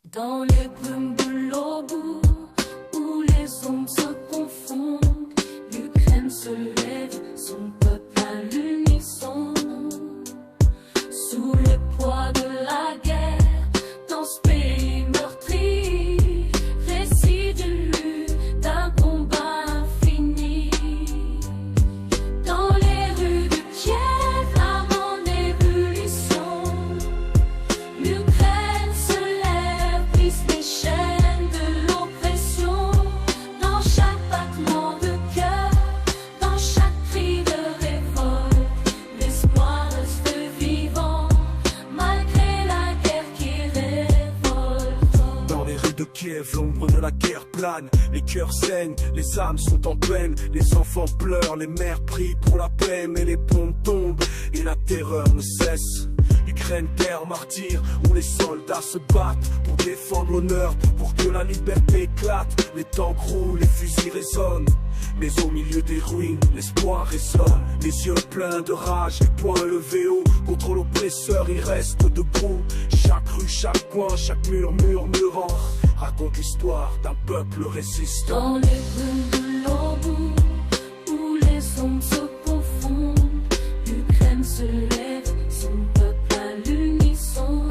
Dans les brumes de l'Obour, où les ondes se confondent, l'Ukraine se lève, son peuple à l'unisson. Sous le poids de la guerre, dans ce pays meurtri, récit d'une lutte, d'un combat infini. Dans les rues de Kiev, l'âme en ébullition, l'Ukraine se lève, brise les chaînes de l'oppression. Dans chaque battement de cœur, dans chaque cri de révolte, l'espoir reste vivant, malgré la guerre qui révolte. Dans les rues de Kiev, l'ombre de la guerre plane, les cœurs saignent, les âmes sont en peine, les enfants pleurent, les mères prient pour la paix, mais les bombes tombent et la terreur ne cesse. L'Ukraine, terre martyre, où les soldats se battent pour défendre l'honneur, pour que la liberté éclate. Les tanks roulent, les fusils résonnent, mais au milieu des ruines, l'espoir résonne. Les yeux pleins de rage, les poings levés haut, contre l'oppresseur, il reste debout. Chaque rue, chaque coin, chaque mur murmurant, raconte l'histoire d'un peuple résistant. Dans les brumes de l'Obour, où les ondes se confondent, l'Ukraine se lève, son peuple à l'unisson.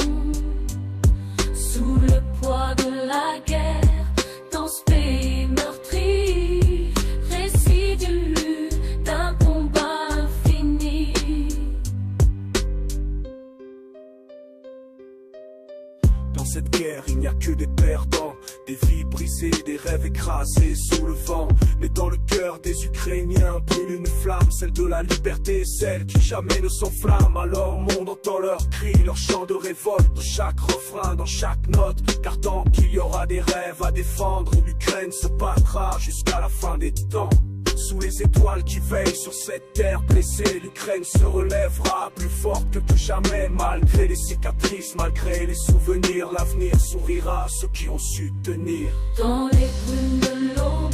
Sous le poids de la guerre, dans ce pays meurtri, récit d'une lutte, d'un combat infini. Dans cette guerre, il n'y a que des perdants, des vies brisées, des rêves écrasés sous le vent. Mais dans le cœur des Ukrainiens brûle une flamme, celle de la liberté, celle qui jamais ne s'enflamme. Alors monde entend leurs cris, leurs chants de révolte, dans chaque refrain, dans chaque note, car tant qu'il y aura des rêves à défendre, l'Ukraine se battra jusqu'à la fin des temps. Sous les étoiles qui veillent sur cette terre blessée, l'Ukraine se relèvera plus forte que jamais. Malgré les cicatrices, malgré les souvenirs, l'avenir sourira à ceux qui ont su tenir. Dans les brumes de l'eau,